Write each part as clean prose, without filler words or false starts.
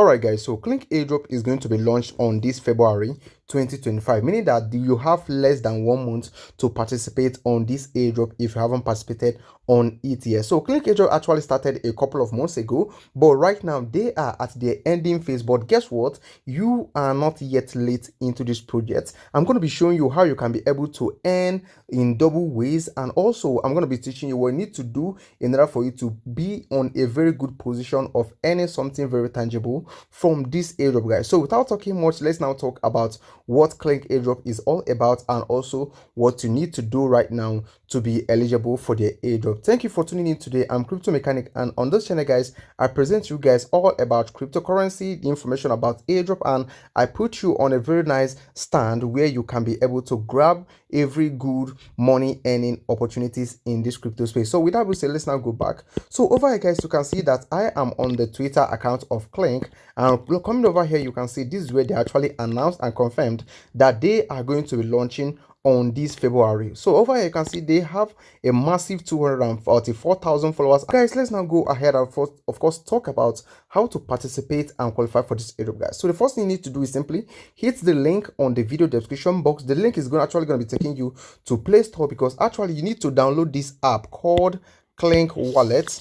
Alright guys, so Klink Airdrop is going to be launched on this February 2025, meaning that you have less than 1 month to participate on this airdrop if you haven't participated on it yet. So Klink Airdrop actually started a couple of months ago, but right now they are at their ending phase. But guess what? You are not yet late into this project. I'm going to be showing you how you can be able to earn in double ways, and also I'm going to be teaching you what you need to do in order for you to be on a very good position of earning something very tangible from this airdrop, guys. So without talking much, let's now talk about what Klink Airdrop is all about and also what you need to do right now to be eligible for the airdrop. Thank you for tuning in today. I'm Crypto Mechanic, and on this channel, guys, I present you guys all about cryptocurrency, the information about airdrop, and I put you on a very nice stand where you can be able to grab every good money earning opportunities in this crypto space. So without being said, let's now go back. So over here, guys, you can see that I am on the Twitter account of Klink, and coming over here, you can see this is where they actually announced and confirmed that they are going to be launching on this February. So over here you can see they have a massive 244,000 followers. Guys, let's now go ahead and first, of course, talk about how to participate and qualify for this airdrop, guys. So the first thing you need to do is simply hit the link on the video description box. The link is actually going to be taking you to Play Store, because actually you need to download this app called Klink Wallet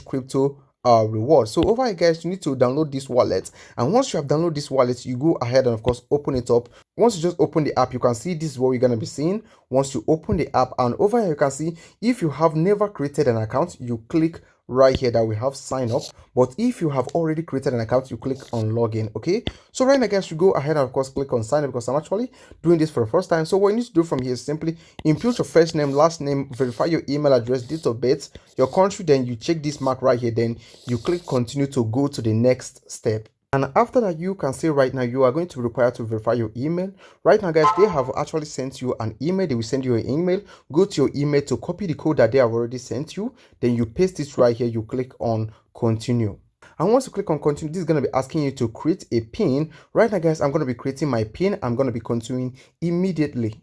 Crypto reward. So over here, guys, you need to download this wallet, and once you have downloaded this wallet, you go ahead and of course open it up. Once you just open the app, you can see this is what you're going to be seeing once you open the app. And over here you can see if you have never created an account, you click right here that we have sign up. But if you have already created an account, you click on login. Okay, so right now, guys, you go ahead and of course click on sign up, because I'm actually doing this for the first time. So what you need to do from here is simply input your first name, last name, verify your email address, date of birth, your country, then you check this mark right here, then you click continue to go to the next step. And after that, you can see right now you are going to be required to verify your email. Right now, guys, they have actually sent you an email. They will send you an email. Go to your email to copy the code that they have already sent you. Then you paste it right here. You click on continue. And once you click on continue, this is going to be asking you to create a pin. Right now, guys, I'm going to be creating my pin. I'm going to be continuing immediately.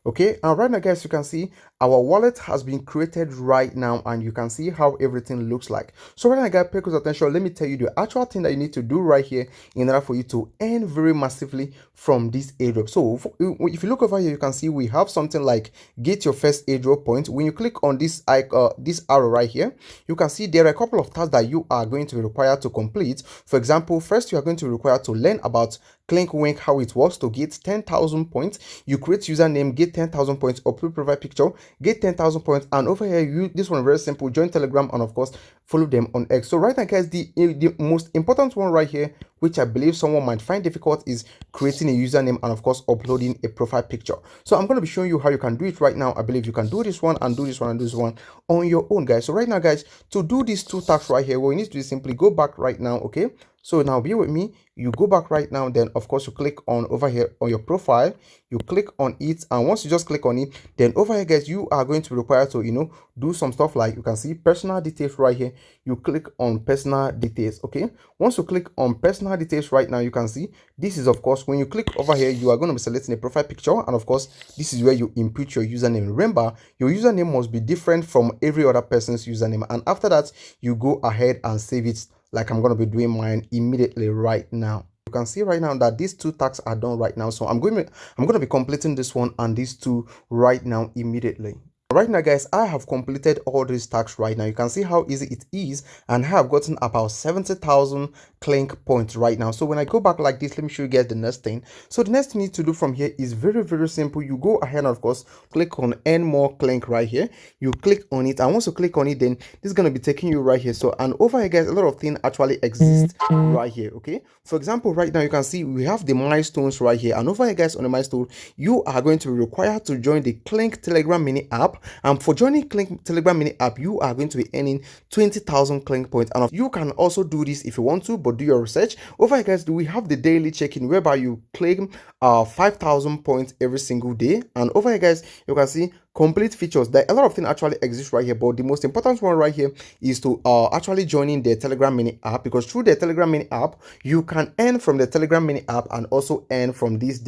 Okay, and right now, guys, you can see our wallet has been created right now, and you can see how everything looks like. So right now, guys, pay close attention. Let me tell you the actual thing that you need to do right here in order for you to earn very massively from this airdrop. So if you look over here, you can see we have something like get your first airdrop point. When you click on this arrow right here, you can see there are a couple of tasks that you are going to be required to complete. For example, first you are going to be required to learn about Klink Wink, how it works. To get 10,000 points, you create username, get 10,000 points, upload profile picture, get 10,000 points, and over here, this one very simple, join Telegram, and of course follow them on X. So right now, guys, the most important one right here, which I believe someone might find difficult, is creating a username and of course uploading a profile picture. So I'm going to be showing you how you can do it right now. I believe you can do this one and do this one and do this one on your own, guys. So right now, guys, to do these two tasks right here, what you need to do is simply go back right now. Okay, so now be with me. You go back right now, then of course you click on over here on your profile, you click on it, and once you just click on it, then over here, guys, you are going to be required to do some stuff like you can see personal details right here. You click on personal details. Okay, once you click on personal details right now, you can see this is of course when you click over here, you are going to be selecting a profile picture, and of course this is where you input your username. Remember, your username must be different from every other person's username, and after that you go ahead and save it, like I'm going to be doing mine immediately right now. You can see right now that these two tasks are done right now. So I'm going to be completing this one and these two right now immediately. Right now, guys, I have completed all these tasks right now. You can see how easy it is, and I have gotten about 70,000 Klink points right now. So when I go back like this, let me show you guys the next thing. So the next thing you need to do from here is very, very simple. You go ahead and of course click on earn more Klink right here. You click on it, and once you click on it, then this is going to be taking you right here. So, and over here, guys, a lot of things actually exist right here. Okay, for example, right now you can see we have the milestones right here, and over here, guys, on the milestone, you are going to be required to join the Klink Telegram mini app. And for joining Klink Telegram mini app, you are going to be earning 20,000 Klink points. And you can also do this if you want to, but do your research. Over here, guys, we have the daily check-in whereby you claim 5,000 points every single day. And over here, guys, you can see complete features. There a lot of things actually exist right here, but the most important one right here is to actually joining the Telegram mini app, because through the Telegram mini app you can earn from the Telegram mini app and also earn from this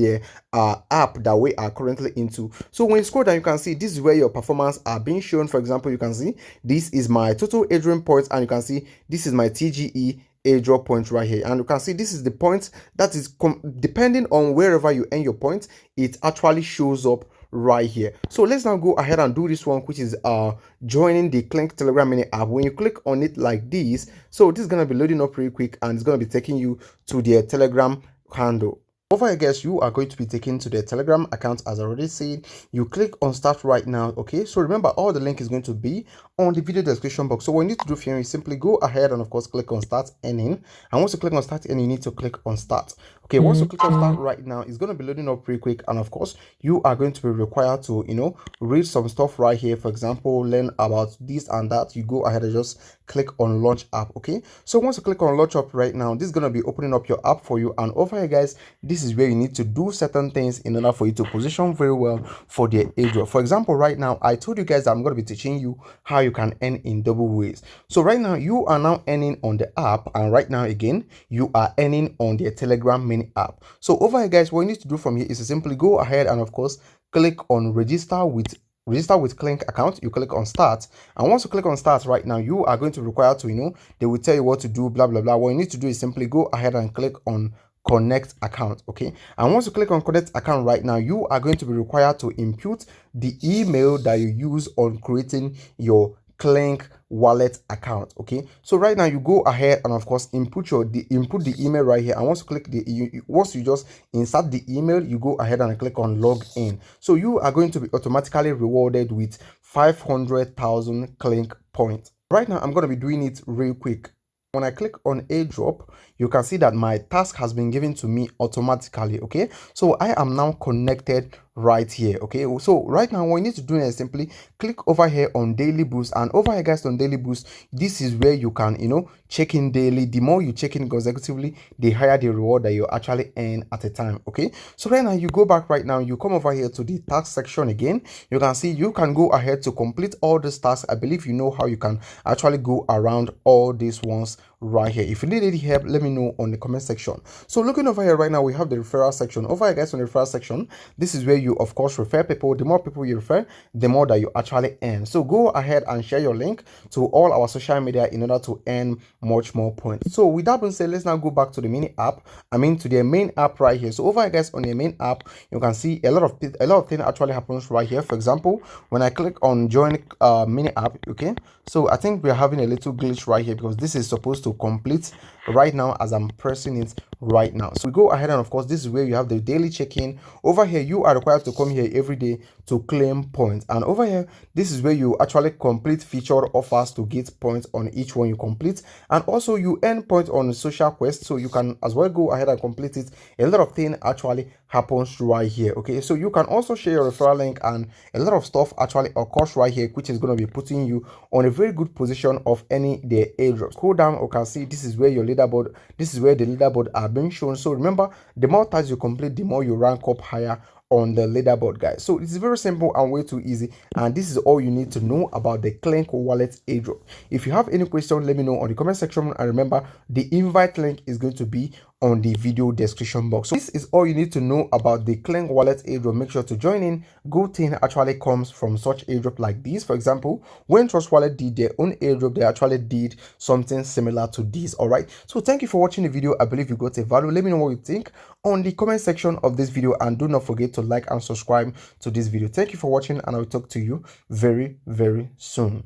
app that we are currently into. So when you scroll down, you can see this is where your performance are being shown. For example, you can see this is my total Airdrop points, and you can see this is my TGE airdrop point right here, and you can see this is the point that is depending on wherever you earn your points, it actually shows up right here. So let's now go ahead and do this one, which is joining the Klink Telegram mini app. When you click on it like this, so this is going to be loading up really quick, and it's going to be taking you to their Telegram handle. Over here, guys, you are going to be taken to the Telegram account. As I already said, you click on start right now. Okay, so remember, all the link is going to be on the video description box. So what you need to do here is simply go ahead and of course click on start earning, and once you click on start earning, you need to click on start. Okay, once you click on start right now, it's going to be loading up pretty quick, and of course you are going to be required to, you know, read some stuff right here. For example, learn about this and that. You go ahead and just click on launch app. Okay, so once you click on launch app right now, this is going to be opening up your app for you, and over here, guys, this is where you need to do certain things in order for you to position very well for the airdrop. For example, right now I told you guys that I'm going to be teaching you how you can earn in double ways. So right now you are now earning on the app, and right now again you are earning on the Telegram mini app. So over here, guys, what you need to do from here is to simply go ahead and of course click on register with Klink account. You click on start, and once you click on start right now, you are going to require to, you know, they will tell you what to do, blah blah blah. What you need to do is simply go ahead and click on connect account. Okay, and once you click on connect account right now, you are going to be required to input the email that you use on creating your Klink wallet account. Okay, so right now you go ahead and of course input the email right here, and once you click once you just insert the email, you go ahead and click on log in. So you are going to be automatically rewarded with 500,000 Klink points. Right now I'm going to be doing it real quick. When I click on airdrop, you can see that my task has been given to me automatically. Okay, so I am now connected right here. Okay, so right now what you need to do is simply click over here on daily boost, and over here, guys, on daily boost, this is where you can, you know, check in daily. The more you check in consecutively, the higher the reward that you actually earn at a time. Okay, so right now you go back right now, you come over here to the task section again. You can see you can go ahead to complete all these tasks. I believe you know how you can actually go around all these ones right here. If you need any help, let me know on the comment section. So looking over here right now, we have the referral section. Over here, guys, on the referral section, this is where you of course refer people. The more people you refer, the more that you actually earn. So go ahead and share your link to all our social media in order to earn much more points. So with that being said, let's now go back to the mini app. I mean to the main app right here. So over here, guys, on the main app, you can see a lot of things actually happens right here. For example, when I click on join mini app, okay, so I think we're having a little glitch right here because this is supposed to complete right now as I'm pressing it right now. So we go ahead, and of course this is where you have the daily check-in. Over here you are required to come here every day to claim points, and over here this is where you actually complete featured offers to get points on each one you complete, and also you earn points on social quest, so you can as well go ahead and complete it. A lot of things actually happens right here. Okay, so you can also share your referral link, and a lot of stuff actually occurs right here, which is going to be putting you on a very good position of any the airdrops. Scroll down, you can see this is where your leaderboard, this is where the leaderboard are being shown. So remember, the more tasks you complete, the more you rank up higher on the leaderboard, guys. So it's very simple and way too easy, and this is all you need to know about the Klink wallet airdrop. If you have any question, let me know on the comment section, and remember, the invite link is going to be on the video description box. So this is all you need to know about the Klink wallet airdrop. Make sure to join in. Good thing actually comes from such airdrop like this. For example, when Trust Wallet did their own airdrop, they actually did something similar to this. All right, so thank you for watching the video. I believe you got a value. Let me know what you think on the comment section of this video, and do not forget to like and subscribe to this video. Thank you for watching, and I will talk to you very soon.